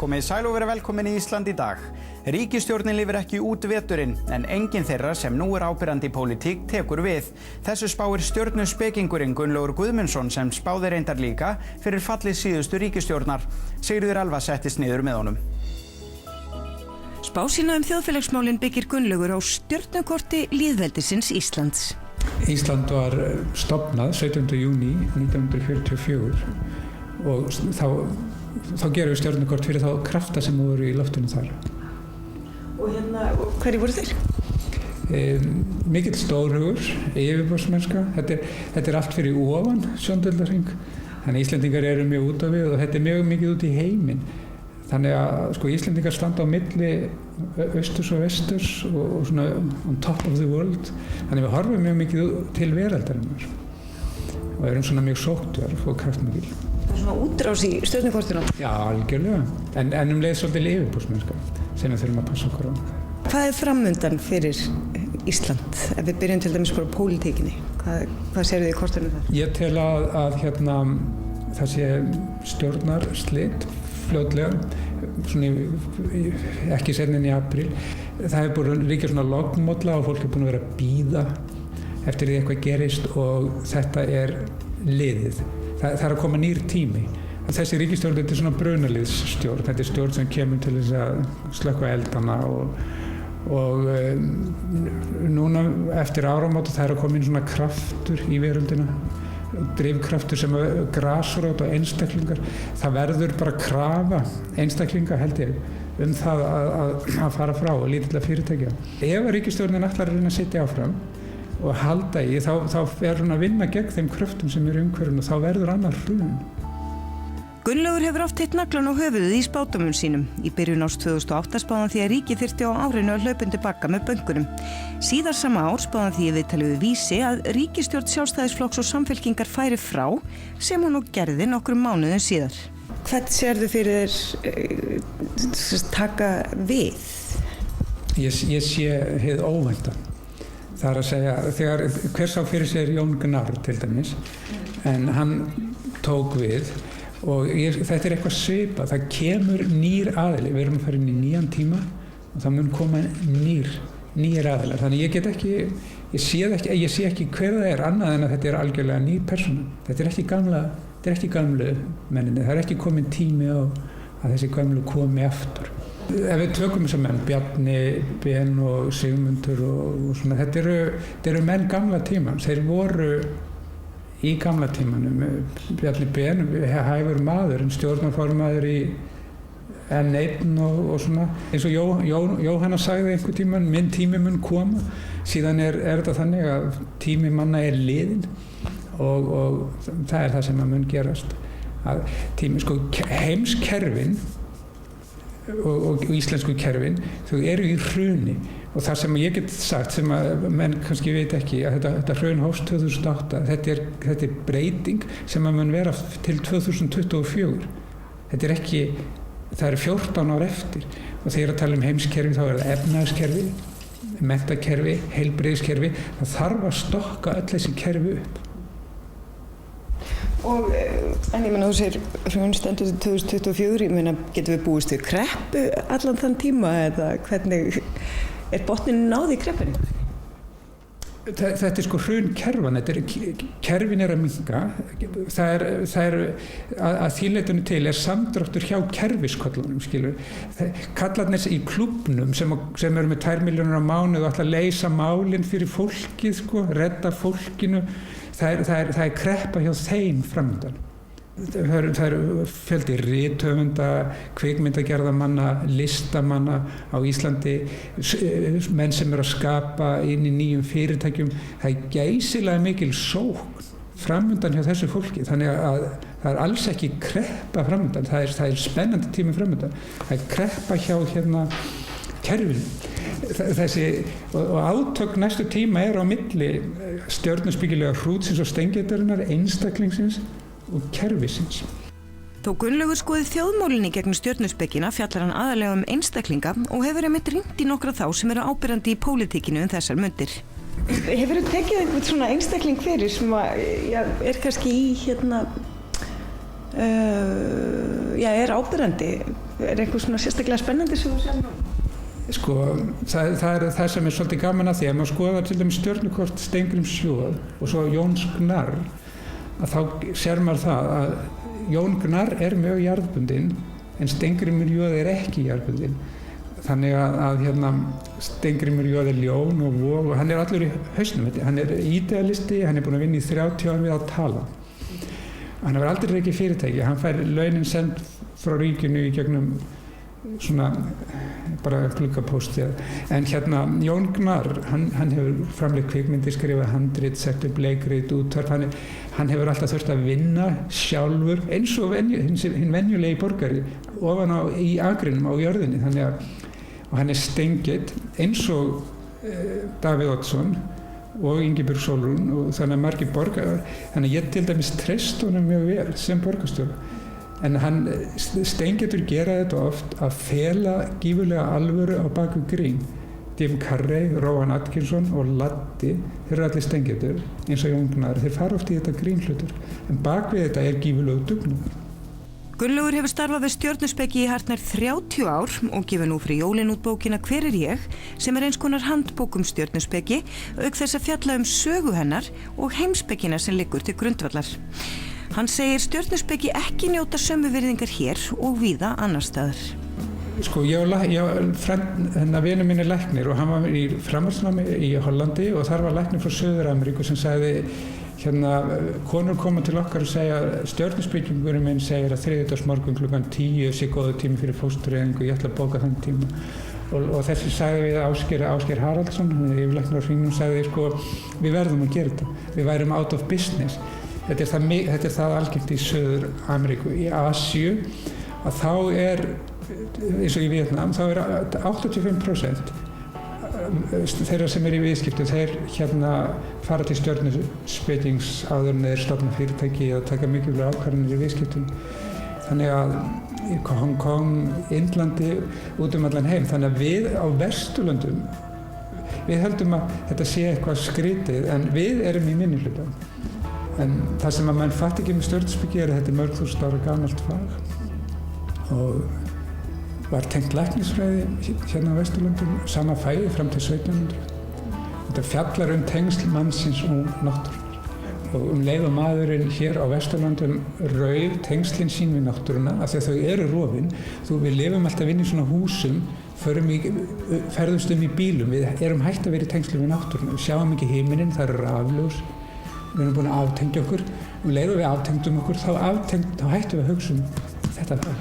Komið sæl og verið velkomin í Ísland í dag. Ríkisstjórnin lifir ekki út veturinn, en enginn þeirra sem nú áberandi í pólitík tekur við. Þessu spáir stjörnuspekingurinn Gunnlaugur Guðmundsson sem spáði reyndar líka fyrir fallið síðustu ríkisstjórnar. Sigríður Elva settist niður með honum. Spá sína þjóðfélagsmálin byggir Gunnlaugur á stjörnukorti lýðveldisins Íslands. Ísland var stofnað 17. júní 1944 og þá gerum við stjörnukort fyrir þá krafta sem voru í loftinu þar. Og hverju voru þeir? Mikill stórhugur, yfirborðsmennska. Þetta allt fyrir ofan sjóndeildarhring. Þannig Íslendingar eru mjög út af við og þetta mjög mikið út í heiminn. Þannig að Íslendingar standa á milli austurs og vesturs og svona on top of the world. Þannig við horfum mjög mikið til veraldarinnar og erum svona mjög sóttvarf og kraftmikil. Það svona útrás í stjörnukortinu? Já, algjörlega. En leið svolítið yfirbúrsmennska sem við þurfum að passa okkur á. Hvað framundan fyrir Ísland? Ef við byrjum til dæmis bara á pólitíkinni. Hvað sérðu þið í kortinu þar? Ég tel að það sé stjórnarslit fljótlega, ekki seinna en í apríl. Það hefur búin að ríkja svona lognmolla og fólk er búin að vera að bíða eftir því eitthvað gerist og þetta er liðið. Það er að koma nýr tími. Þessi ríkisstjórn, þetta er svona brunaliðsstjórn. Þetta er stjórn sem kemur til þess að slökkva eldana og núna eftir áramót það er að koma inn svona kraftur í veröldina. Drifkraftur sem grasrót og einstaklingar. Það verður bara krafa einstaklinga held ég það að fara frá og lítilla fyrirtækja. Ef ríkisstjórnin ætlar að reyna að sitja áfram og halda í, þá er hún að vinna gegn þeim kröftum sem eru í umhverfinu og þá verður annar hrun. Gunnlaugur hefur oft hitt naglan á höfuðið í spádómum sínum. Í byrjun árs 2008 spáði hann því að ríkið þyrfti á árinu að hlaupa undir bagga með bönkunum. Síðar sama ár spáði hann því í viðtali við Vísi að ríkisstjórn Sjálfstæðisflokks og Samfylkingar færi frá sem hún nú gerði nokkrum mánuðum síðar. Hvern sérðu fyrir taka við? Ég sé hið óvænta. Það er að segja, hver sá fyrir sér Jón Gnarr til dæmis, en hann tók við og þetta er eitthvað svipað. Það kemur nýr aðili, við erum að fara inn í nýjan tíma og það mun koma nýr aðilar. Þannig ég sé ekki hver það er annað en að þetta er algjörlega nýr persóna. Þetta er ekki gamlu menninni, það er ekki komin tími á að þessi gamlu komi aftur. Ef við tökum þessar menn, Bjarni, Ben og Sigmundur og svona, þetta eru menn gamla tímans. Þeir voru í gamla tímanum. Bjarni Ben, hæfur maður, stjórnarformaður í N1 og svona. Eins og Jóhanna sagði einhvern tímann, minn tími mun koma. Síðan er þetta þannig að tími manna er liðinn og það er það sem að mun gerast. Heimskerfin og íslensku kerfin, þau eru í hruni og það sem ég get sagt sem að menn kannski veit ekki að þetta hrun hófst 2008, þetta er breyting sem að mun vera til 2024. Þetta er ekki, það eru 14 ár eftir og þegar að tala um heimskerfi þá er það efnahagskerfi, menntakerfi, heilbrigðiskerfi, það þarf að stokka öll þessi kerfi upp. En ég meina þú segir hrun stendur til 2024, ég meina getum við búist við kreppu allan þann tíma eða hvernig er botninn náð í kreppinu? Þetta er hrun kerfan, kerfin er að minnka, það er að því leytinu til er samdráttur hjá kerfisköllunum, skilur. Kallarnir í klúbbnum sem eru með 2 milljónir á mánuð og ætla að leysa málin fyrir fólkið, redda fólkinu, það er kreppa hjá þeim framundan. Það eru fjöldi rithöfunda, kvikmyndagerðarmanna, listamanna á Íslandi, menn sem eru að skapa inn í nýjum fyrirtækjum. Það er geysilega mikil sókn framundan hjá þessu fólki, þannig að það er alls ekki kreppa framundan, það er spennandi tími framundan. Það er kreppa hjá kerfinu. Og átök næstu tíma er á milli stjörnuspíkilega hrútsins og steingeitarinnar, einstaklingsins og kerfisins. Þó Gunnlaugur skoði þjóðmálin í gegnum stjörnuspekina fjallar hann aðalega um einstaklinga og hefur einmitt rýnt í nokkra þá sem eru áberandi í pólitíkinu þessar mundir. Hefurðu tekið einhvern svona einstakling fyrir sem er kannski í er áberandi eitthvað svona sérstaklega spennandi sem þú sér nú? Sko, það er það sem er svolítið gaman að því að maður skoðar til dæmis stjörnukort Steingríms Joð og svo Jóns Gnarr, að þá sér maður það að Jón Gnarr er mjög jarðbundinn en Steingrímur Joð er ekki jarðbundinn. Þannig að Steingrímur Joð er ljón og vog og hann er allur í hausnum. Hann er ídealisti, hann er búinn að vinna í 30 ár við að tala. Hann hefur aldrei rekið fyrirtæki, hann fær launin send frá ríkinu í gegnum svona bara gluggapósti. En Jón Gnarr, hann hefur framleitt kvikmyndir, skrifað handrit, sett upp leikrit, útvarp, hann hefur alltaf þurft að vinna sjálfur eins og hinn venjulegi borgari ofan í agrinum á jörðinni, og hann er steingill eins og Davíð Oddsson og Ingibjörg Sólrún og þannig að margir borgarar, þannig að ég til dæmis treysti honum mjög vel sem borgarstjóra. En hann steingetur gera þetta oft að fela gífurlega alvöru á baku grín. Jim Carrey, Rowan Atkinson og Laddi, þeir eru allir steingetur eins og Jón Gnarr, þeir fara oft í þetta grínhlutur. En bak við þetta er gífurlegur dugnað. Gunnlaugur hefur starfað við stjörnuspeki í hartnær 30 ár og gefur nú fyrir jólin út bókina Hver er ég, sem er eins konar handbók stjörnuspeki, auk þess að fjalla sögu hennar og heimspekina sem liggur til grundvallar. Hann segir stjörnuspeki ekki njóta sömu virðingar hér og víða annar staðar. Sko, vinur minn er læknir og hann var í framhaldsnámi í Hollandi og þar var læknir frá Suður-Ameríku sem sagði konur koma til okkar og segja stjörnuspekingurinn minn segir að þriðjudagsmorgun klukkan 10 sé góður tími fyrir fóstureyðingu, ég ætla að bóka þann tíma. Og þessi sagði við Ásgeir Haraldsson, yfirlæknir á Hringnum, sagði við verðum að gera þetta, við værum out of business. Þetta er það algengt í Suður-Ameríku. Í Asíu að þá er, eins og í Víetnam, þá er 85% þeirra sem í viðskiptum, þeir fara til stjörnuspekings áður en þeir stofna fyrirtæki og taka mikilvægar ákvarðanir í viðskiptum. Þannig að í Hong Kong, Indlandi, út allan heim. Þannig að við á Vesturlöndum, við höldum að þetta sé eitthvað skrítið, en við erum í minnihluta. En það sem að mann fatt ekki með stjörnuspeki er að þetta er mörg þúsund ára gamalt fag og var tengt læknisfræði á Vesturlöndum, sama fæði fram til 1700. Þetta fjallar tengsl mannsins og náttúrunnar. Og leið og maðurinn hér á Vesturlöndum rauf tengslin sín við náttúruna af því að þau eru rofin. Við lifum alltaf inn í svona húsum, ferðumst í bílum, við erum hætt að vera í tengslum við náttúruna. Við sjáum ekki himininn, það eru rafljós. Við erum búin að aftengja okkur, leið og við aftengdum okkur, þá hættum við að hugsa þetta.